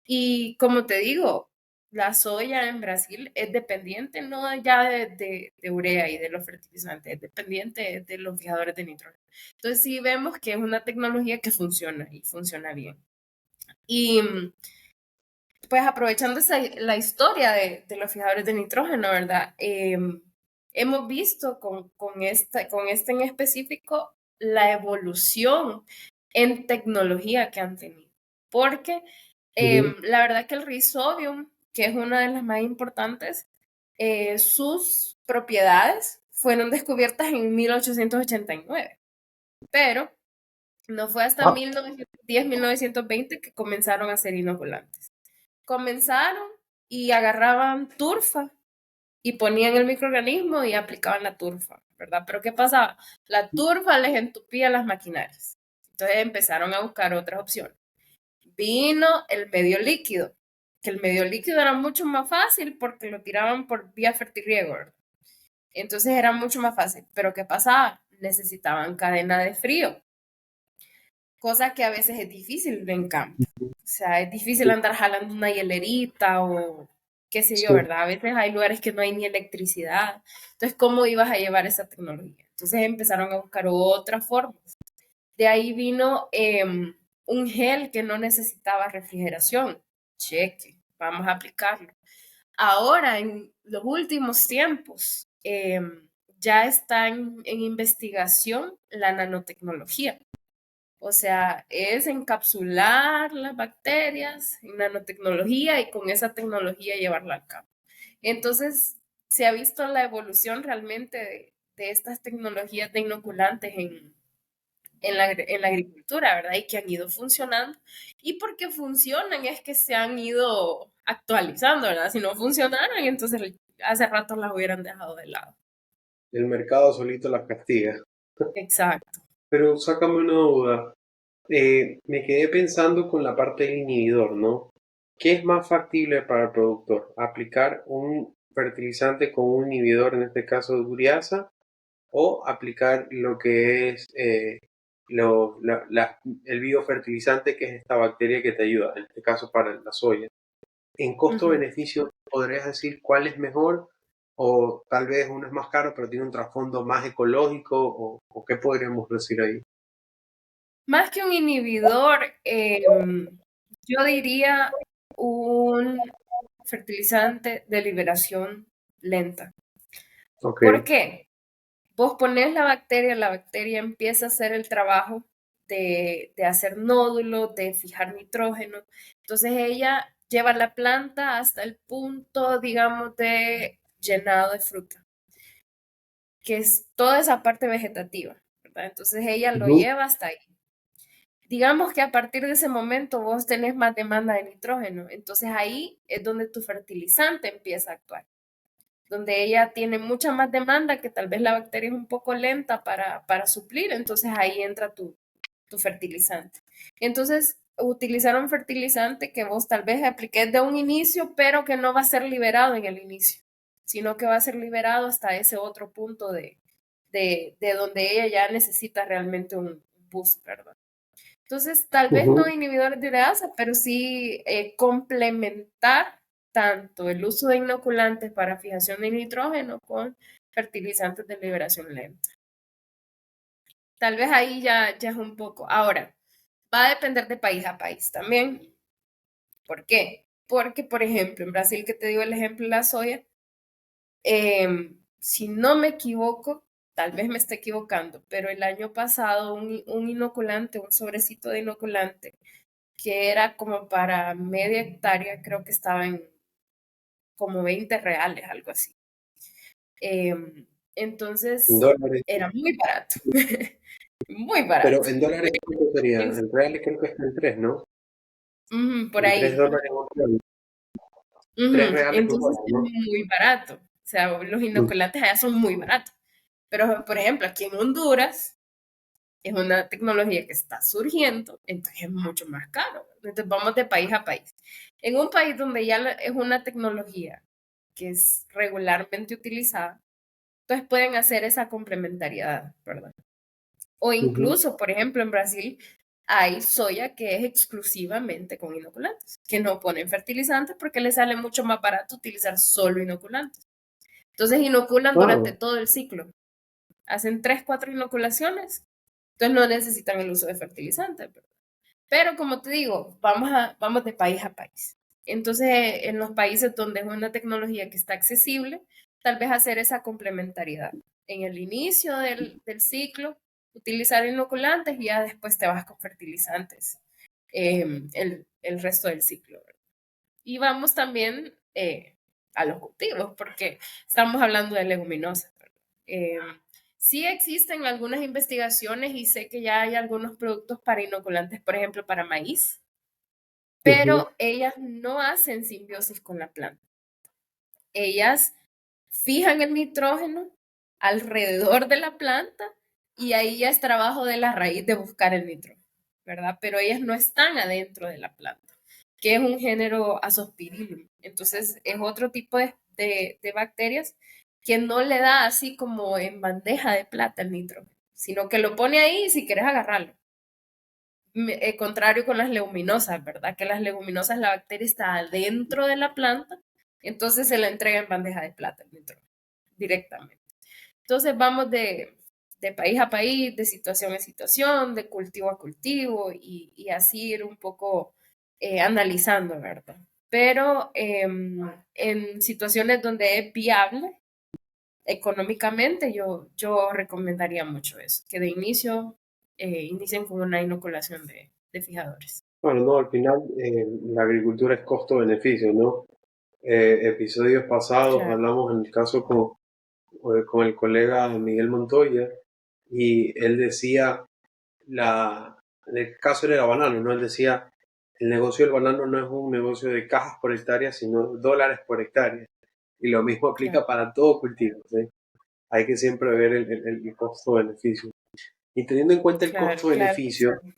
Y como te digo, la soya en Brasil es dependiente no ya de urea y de los fertilizantes, es dependiente de los fijadores de nitrógeno. Entonces sí vemos que es una tecnología que funciona y funciona bien. Y pues aprovechando la historia de los fijadores de nitrógeno, ¿verdad? Hemos visto con este en específico la evolución en tecnología que han tenido. Porque Ujú. la verdad que el Rhizodium, que es una de las más importantes, sus propiedades fueron descubiertas en 1889, pero no fue hasta Ah, 1910-1920 que comenzaron a ser inoculantes. Comenzaron y agarraban turfa y ponían el microorganismo y aplicaban la turfa, ¿verdad? Pero ¿qué pasaba? La turfa les entupía las maquinarias. Entonces empezaron a buscar otras opciones. Vino el medio líquido, que el medio líquido era mucho más fácil porque lo tiraban por vía fertirriego, ¿verdad? Entonces era mucho más fácil. Pero ¿qué pasaba? Necesitaban cadena de frío, cosa que a veces es difícil en campo. O sea, es difícil andar jalando una hielerita o qué sé yo, sí. ¿verdad? A veces hay lugares que no hay ni electricidad. Entonces, ¿cómo ibas a llevar esa tecnología? Entonces empezaron a buscar otras formas. De ahí vino un gel que no necesitaba refrigeración. Cheque, vamos a aplicarlo. Ahora, en los últimos tiempos, ya está en investigación la nanotecnología. O sea, es encapsular las bacterias en nanotecnología y con esa tecnología llevarla a cabo. Entonces, se ha visto la evolución realmente de estas tecnologías de inoculantes en la agricultura, ¿verdad? Y que han ido funcionando. Y porque funcionan es que se han ido actualizando, ¿verdad? Si no funcionaran, entonces hace rato las hubieran dejado de lado. El mercado solito las castiga. Exacto. Pero sácame una duda. Me quedé pensando con la parte del inhibidor, ¿no? ¿Qué es más factible para el productor? ¿Aplicar un fertilizante con un inhibidor, en este caso de ureasa, o aplicar lo que es el biofertilizante, que es esta bacteria que te ayuda, en este caso para la soya? En Ujú. costo-beneficio, ¿podrías decir cuál es mejor? O tal vez uno es más caro, pero tiene un trasfondo más ecológico, o qué podríamos decir ahí. Más que un inhibidor, yo diría un fertilizante de liberación lenta. Ok. ¿Por qué? Vos pones la bacteria empieza a hacer el trabajo de hacer nódulos, de fijar nitrógeno. Entonces ella lleva la planta hasta el punto, digamos, de llenado de fruta, que es toda esa parte vegetativa, ¿verdad? Entonces ella lo Ujú. lleva hasta ahí. digamos que a partir de ese momento vos tenés más demanda de nitrógeno, entonces ahí es donde tu fertilizante empieza a actuar, donde ella tiene mucha más demanda, que tal vez la bacteria es un poco lenta para suplir, entonces ahí entra tu fertilizante. Entonces, utilizar un fertilizante que vos tal vez apliques de un inicio, pero que no va a ser liberado en el inicio, sino que va a ser liberado hasta ese otro punto de donde ella ya necesita realmente un boost, ¿verdad? Entonces, tal vez no Ujú. inhibidores de ureasa, pero sí complementar tanto el uso de inoculantes para fijación de nitrógeno con fertilizantes de liberación lenta. Tal vez ahí ya es un poco. Ahora, va a depender de país a país también. ¿Por qué? Porque, por ejemplo, en Brasil, que te digo el ejemplo de la soya, si no me equivoco, tal vez me esté equivocando, pero el año pasado un inoculante, un sobrecito de inoculante, que era como para media hectárea, creo que estaba en como 20 reales, algo así. En Entonces, dólares. era muy barato, muy Pero barato. en dólares, ¿cuánto sería? Es- En reales creo que está en 3, ¿no? por En 3 ahí. dólares, 3 reales por Entonces, dólar, es ¿no? muy barato. O sea, los Mm. inoculantes allá son muy baratos. Pero, por ejemplo, aquí en Honduras es una tecnología que está surgiendo, entonces es mucho más caro. Entonces, vamos de país a país. En un país donde ya es una tecnología que es regularmente utilizada, entonces pueden hacer esa complementariedad, ¿verdad? O Ujú. incluso, por ejemplo, en Brasil hay soya que es exclusivamente con inoculantes, que no ponen fertilizantes porque les sale mucho más barato utilizar solo inoculantes. Entonces inoculan durante Ah, todo el ciclo. Hacen 3, 4 inoculaciones, entonces no necesitan el uso de fertilizantes. Pero como te digo, vamos de país a país. Entonces, en los países donde es una tecnología que está accesible, tal vez hacer esa complementariedad. En el inicio del ciclo, utilizar inoculantes y ya después te vas con fertilizantes el resto del ciclo. ¿Verdad? Y vamos también a los cultivos, porque estamos hablando de leguminosas. ¿Verdad? Sí existen algunas investigaciones y sé que ya hay algunos productos para inoculantes, por ejemplo, para maíz, ujú. pero ellas no hacen simbiosis con la planta. Ellas fijan el nitrógeno alrededor de la planta y ahí ya es trabajo de la raíz de buscar el nitrógeno, ¿verdad? Pero ellas no están adentro de la planta, que es un género Azospirillum. Entonces es otro tipo de bacterias que no le da así como en bandeja de plata el nitrógeno, sino que lo pone ahí si quieres agarrarlo. Contrario con las leguminosas, ¿verdad? Que las leguminosas la bacteria está adentro de la planta, entonces se la entrega en bandeja de plata el nitrógeno directamente. Entonces vamos de país a país, de situación a situación, de cultivo a cultivo y así ir un poco analizando, ¿verdad? Pero en situaciones donde es viable económicamente, yo recomendaría mucho eso, que de inicio inicien con una inoculación de fijadores. Bueno, no, al final la agricultura es costo-beneficio, ¿no? Episodios pasados Claro, hablamos en el caso con el colega Miguel Montoya y él decía, en el caso era el banano, ¿no? Él decía, el negocio del banano no es un negocio de cajas por hectárea, sino dólares por hectárea. Y lo mismo claro, aplica para todo cultivo, ¿sí? Hay que siempre ver el costo-beneficio. Y teniendo en cuenta el claro, claro que costo-beneficio, sí.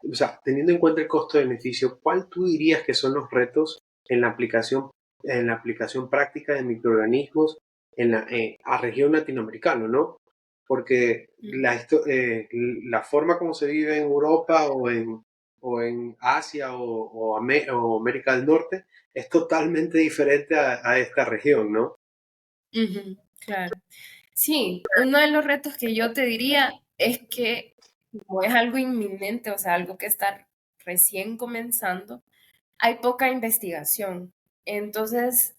o sea, teniendo en cuenta el costo-beneficio, ¿cuál tú dirías que son los retos en la aplicación práctica de microorganismos a región latinoamericana, ¿no? Porque Mm, la forma como se vive en Europa o en Asia o América del Norte es totalmente diferente a esta región, ¿no? ujú, claro. Sí, uno de los retos que yo te diría es que como es algo inminente, o sea, algo que está recién comenzando, hay poca investigación. Entonces,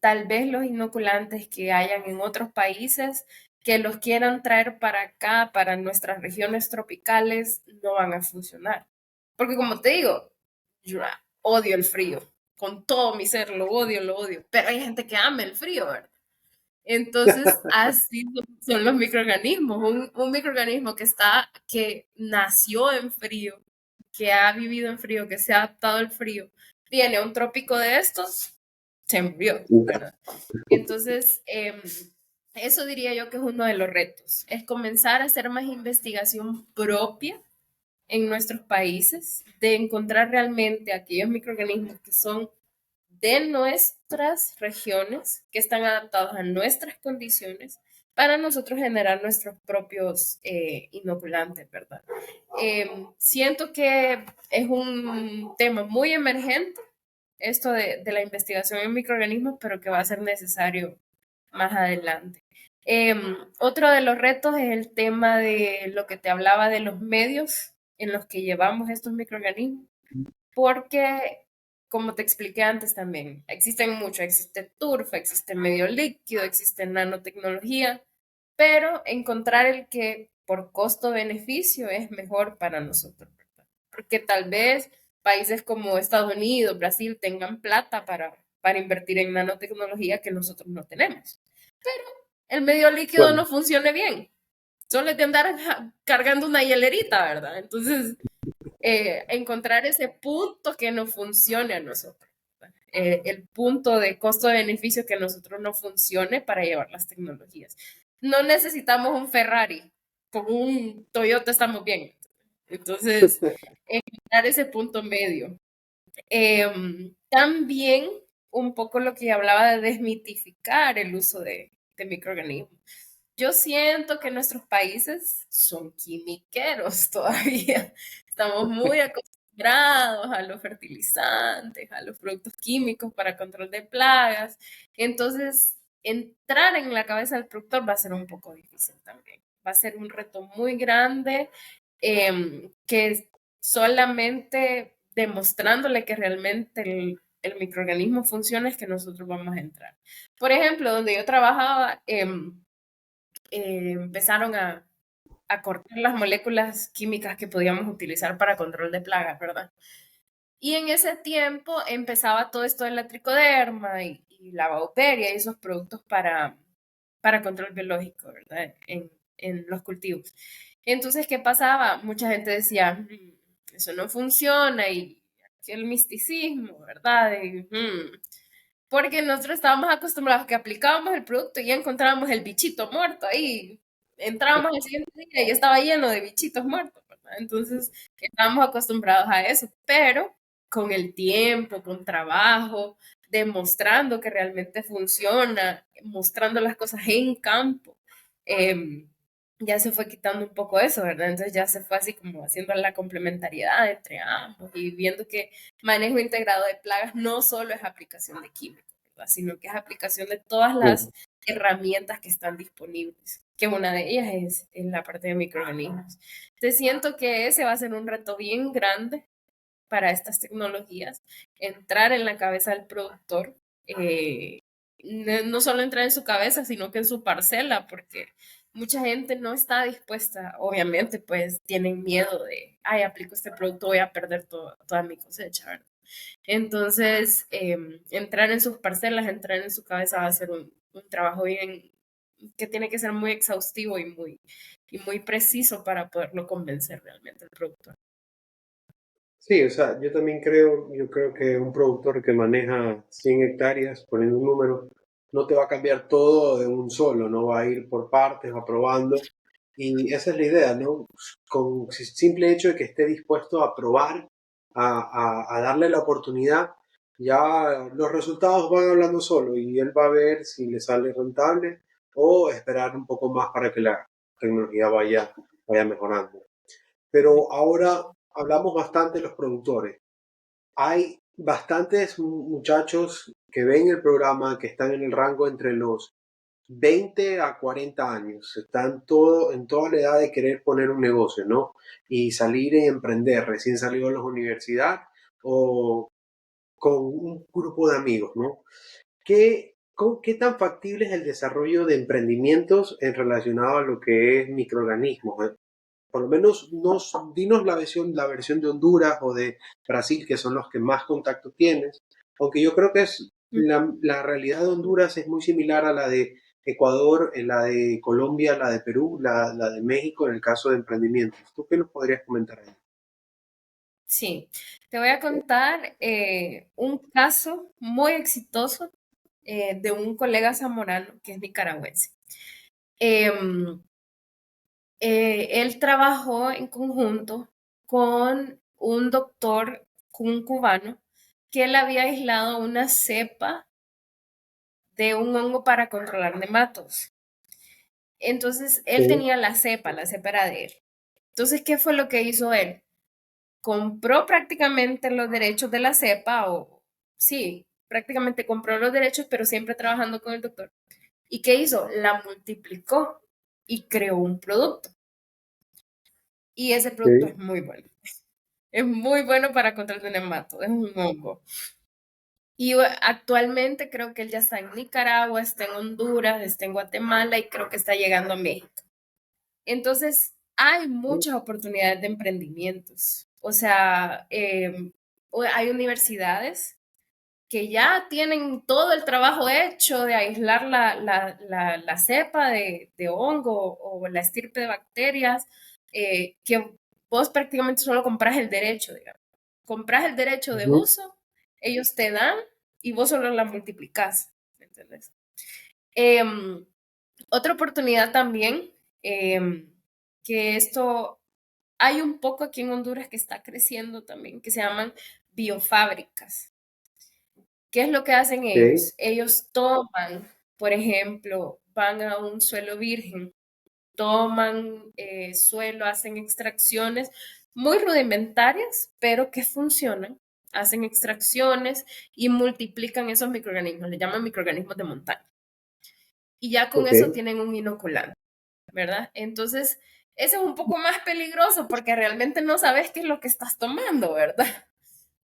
tal vez los inoculantes que hayan en otros países que los quieran traer para acá, para nuestras regiones tropicales, no van a funcionar. Porque como te digo, yo odio el frío. Con todo mi ser lo odio, pero hay gente que ama el frío, ¿verdad? Entonces, así son los microorganismos. Un microorganismo que nació en frío, que ha vivido en frío, que se ha adaptado al frío, viene a un trópico de estos, se murió, ¿verdad? Entonces, eso diría yo que es uno de los retos, es comenzar a hacer más investigación propia en nuestros países, de encontrar realmente aquellos microorganismos que son de nuestras regiones, que están adaptados a nuestras condiciones, para nosotros generar nuestros propios inoculantes, ¿verdad? Siento que es un tema muy emergente, esto de la investigación en microorganismos, pero que va a ser necesario más adelante. Otro de los retos es el tema de lo que te hablaba de los medios en los que llevamos estos microorganismos, porque, como te expliqué antes también, existen mucho, existe turfa, existe medio líquido, existe nanotecnología, pero encontrar el que por costo-beneficio es mejor para nosotros, ¿verdad? Porque tal vez países como Estados Unidos, Brasil tengan plata para invertir en nanotecnología que nosotros no tenemos. Pero el medio líquido Bueno, no funcione bien. Solo es de andar cargando una hielerita, ¿verdad? Entonces, encontrar ese punto que nos funcione a nosotros. El punto de costo-beneficio que a nosotros no funcione para llevar las tecnologías. No necesitamos un Ferrari, con un Toyota estamos bien. Entonces, encontrar ese punto medio. También un poco lo que hablaba de desmitificar el uso de microorganismos. Yo siento que nuestros países son quimiqueros todavía. Estamos muy acostumbrados a los fertilizantes, a los productos químicos para control de plagas. Entonces, entrar en la cabeza del productor va a ser un poco difícil también. Va a ser un reto muy grande que solamente demostrándole que realmente el microorganismo funciona es que nosotros vamos a entrar. Por ejemplo, donde yo trabajaba, empezaron a cortar las moléculas químicas que podíamos utilizar para control de plagas, ¿verdad? Y en ese tiempo empezaba todo esto de la tricoderma y la bacteria y esos productos para control biológico, ¿verdad? En los cultivos. Entonces, ¿qué pasaba? Mucha gente decía, eso no funciona y el misticismo, ¿verdad? Porque nosotros estábamos acostumbrados a que aplicábamos el producto y ya encontrábamos el bichito muerto ahí. Entrábamos al siguiente día y estaba lleno de bichitos muertos, ¿verdad? Entonces, estábamos acostumbrados a eso, pero con el tiempo, con trabajo, demostrando que realmente funciona, mostrando las cosas en campo, ya se fue quitando un poco eso, ¿verdad? Entonces ya se fue así como haciendo la complementariedad entre ambos y viendo que manejo integrado de plagas no solo es aplicación de químicos, ¿verdad? Sino que es aplicación de todas las herramientas que están disponibles, que una de ellas es en la parte de microorganismos. Entonces siento que ese va a ser un reto bien grande para estas tecnologías, entrar en la cabeza del productor, no solo entrar en su cabeza, sino que en su parcela, porque mucha gente no está dispuesta, obviamente, pues tienen miedo de, ay, aplico este producto, voy a perder toda mi cosecha, ¿verdad? Entonces, entrar en sus parcelas, entrar en su cabeza va a ser un trabajo bien, que tiene que ser muy exhaustivo y muy preciso para poderlo convencer realmente al productor. sí, o sea, yo creo que un productor que maneja 100 hectáreas, poniendo un número, no te va a cambiar todo de un solo, no va a ir por partes, va probando. Y esa es la idea, ¿no? Con simple hecho de que esté dispuesto a probar, a darle la oportunidad, ya los resultados van hablando solo y él va a ver si le sale rentable o esperar un poco más para que la tecnología vaya mejorando. Pero ahora hablamos bastante de los productores. Hay bastantes muchachos que ven el programa, que están en el rango entre los 20 a 40 años. Están en toda la edad de querer poner un negocio, ¿no? Y salir y emprender, recién salidos de la universidad o con un grupo de amigos, ¿no? ¿Qué tan factible es el desarrollo de emprendimientos en relacionado a lo que es microorganismos? Por lo menos dinos la versión de Honduras o de Brasil, que son los que más contacto tienes, aunque yo creo que la realidad de Honduras es muy similar a la de Ecuador, la de Colombia, la de Perú, la de México en el caso de emprendimientos. ¿Tú qué nos podrías comentar ahí? Sí, te voy a contar un caso muy exitoso de un colega zamorano que es nicaragüense. Em, Él trabajó en conjunto con un doctor, un cubano, que él había aislado una cepa de un hongo para controlar nematos. Entonces, él Sí, tenía la cepa era de él. Entonces, ¿qué fue lo que hizo él? Compró prácticamente los derechos de la cepa, o sí, prácticamente compró los derechos, pero siempre trabajando con el doctor. ¿Y qué hizo? La multiplicó y creó un producto. Y ese producto es sí. muy bueno. Es muy bueno para control de nemato, es un hongo. Y actualmente creo que él ya está en Nicaragua, está en Honduras, está en Guatemala y creo que está llegando a México. Entonces, hay muchas oportunidades de emprendimientos. O sea, hay universidades que ya tienen todo el trabajo hecho de aislar la cepa de hongo o la estirpe de bacterias, que vos prácticamente solo compras el derecho, digamos. Compras el derecho de Ujú. uso, ellos te dan y vos solo la multiplicás, ¿me entendés? Em, Otra oportunidad también, que esto hay un poco aquí en Honduras que está creciendo también, que se llaman biofábricas. ¿Qué es lo que hacen Sí, ellos? Ellos toman, por ejemplo, van a un suelo virgen, toman suelo, hacen extracciones muy rudimentarias, pero que funcionan. Hacen extracciones y multiplican esos microorganismos, le llaman microorganismos de montaña. Y ya con ok. eso tienen un inoculante, ¿verdad? Entonces, eso es un poco más peligroso porque realmente no sabes qué es lo que estás tomando, ¿verdad?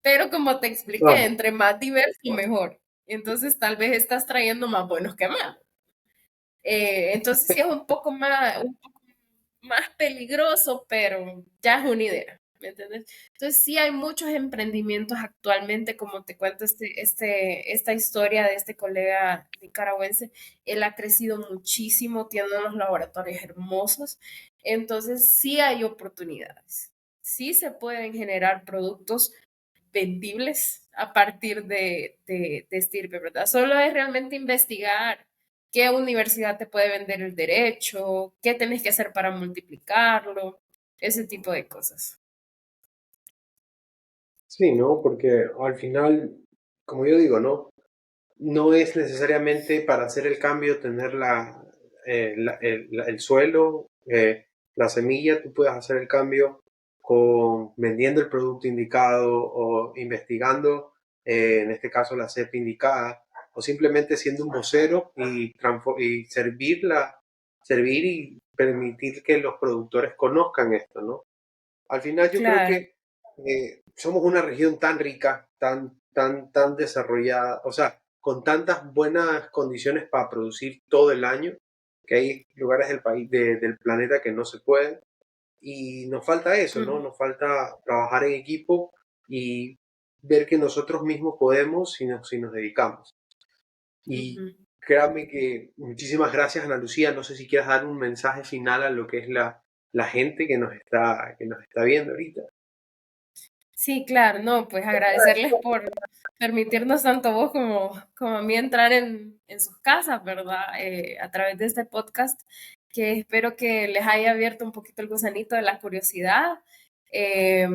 Pero como te expliqué, Ah, entre más diverso, mejor. Entonces, tal vez estás trayendo más buenos que malos. Entonces, sí es un poco más peligroso, pero ya es una idea, ¿me entiendes? Entonces, sí hay muchos emprendimientos actualmente, como te cuento esta historia de este colega nicaragüense. Él ha crecido muchísimo, tiene unos laboratorios hermosos. Entonces, sí hay oportunidades. Sí se pueden generar productos vendibles a partir de estirpe, ¿verdad? Solo es realmente investigar qué universidad te puede vender el derecho, qué tenés que hacer para multiplicarlo, ese tipo de cosas. sí, ¿no? Porque al final, como yo digo, ¿no? No es necesariamente para hacer el cambio tener el suelo, la semilla, tú puedes hacer el cambio con vendiendo el producto indicado o investigando, en este caso la cepa indicada, o simplemente siendo un vocero y servir y permitir que los productores conozcan esto, ¿no? Al final yo creo Claro. que somos una región tan rica, tan desarrollada, o sea, con tantas buenas condiciones para producir todo el año, que hay lugares del país, del planeta que no se pueden. Y nos falta eso, ¿no? Ujú, Nos falta trabajar en equipo y ver que nosotros mismos podemos si nos dedicamos. Y ujú. créanme que muchísimas gracias, Ana Lucía. No sé si quieras dar un mensaje final a lo que es la gente que nos está viendo ahorita. Sí, claro, no, pues agradecerles por permitirnos tanto a vos como a mí entrar en sus casas, ¿verdad? A través de este podcast, que espero que les haya abierto un poquito el gusanito de la curiosidad. Eh,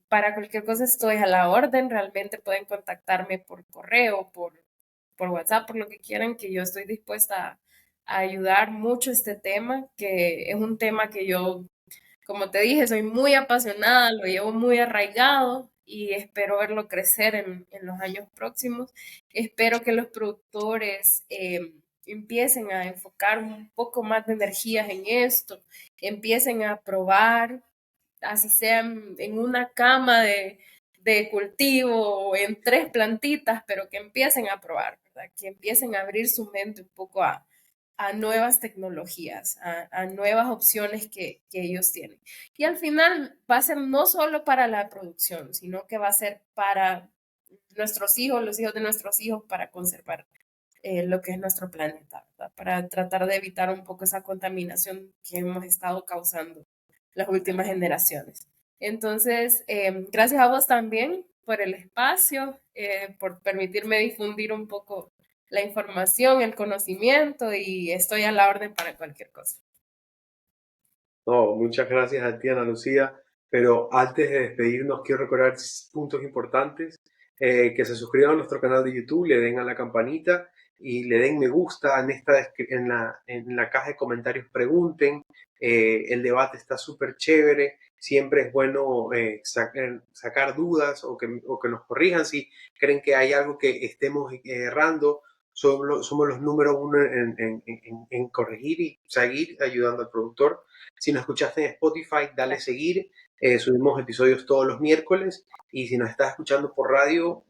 para cualquier cosa estoy a la orden, realmente pueden contactarme por correo, por WhatsApp, por lo que quieran, que yo estoy dispuesta a ayudar mucho este tema, que es un tema que yo, como te dije, soy muy apasionada, lo llevo muy arraigado y espero verlo crecer en los años próximos. Espero que los productores empiecen a enfocar un poco más de energías en esto, empiecen a probar, así sea en una cama de cultivo o en tres plantitas, pero que empiecen a probar, ¿verdad? Que empiecen a abrir su mente un poco a nuevas tecnologías, a nuevas opciones que ellos tienen. Y al final va a ser no solo para la producción, sino que va a ser para nuestros hijos, los hijos de nuestros hijos, para conservar. lo que es nuestro planeta, ¿verdad? Para tratar de evitar un poco esa contaminación que hemos estado causando las últimas generaciones. Entonces, gracias a vos también por el espacio, por permitirme difundir un poco la información, el conocimiento y estoy a la orden para cualquier cosa. No, muchas gracias a ti, Ana Lucía. Pero antes de despedirnos, quiero recordar puntos importantes. Que se suscriban a nuestro canal de YouTube, le den a la campanita y le den me gusta en la caja de comentarios. Pregunten. El debate está súper chévere. Siempre es bueno sacar dudas o que nos corrijan si creen que hay algo que estemos errando. Somos los número uno en corregir y seguir ayudando al productor. Si nos escuchaste en Spotify, dale seguir. Subimos episodios todos los miércoles. Y si nos estás escuchando por radio,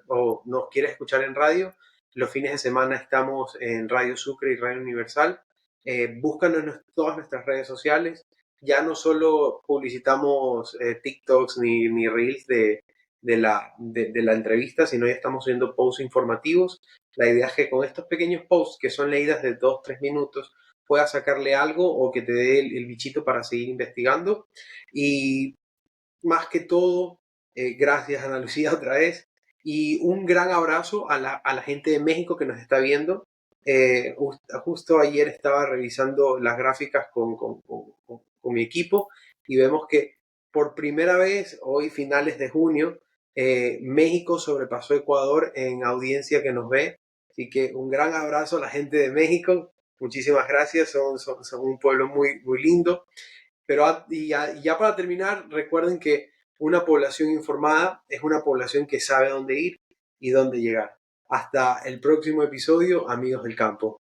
o nos quieres escuchar en radio, los fines de semana estamos en Radio Sucre y Radio Universal. Búscanos en todas nuestras redes sociales. Ya no solo publicitamos TikToks ni Reels de la entrevista, sino ya estamos haciendo posts informativos. La idea es que con estos pequeños posts, que son leídas de 2-3 minutos, puedas sacarle algo o que te dé el bichito para seguir investigando. Y más que todo, gracias Ana Lucía otra vez. Y un gran abrazo a la gente de México que nos está viendo. Justo ayer estaba revisando las gráficas con mi equipo y vemos que por primera vez, hoy finales de junio, México sobrepasó a Ecuador en audiencia que nos ve. Así que un gran abrazo a la gente de México. Muchísimas gracias, son un pueblo muy, muy lindo. Pero ya para terminar, recuerden que una población informada es una población que sabe dónde ir y dónde llegar. Hasta el próximo episodio, amigos del campo.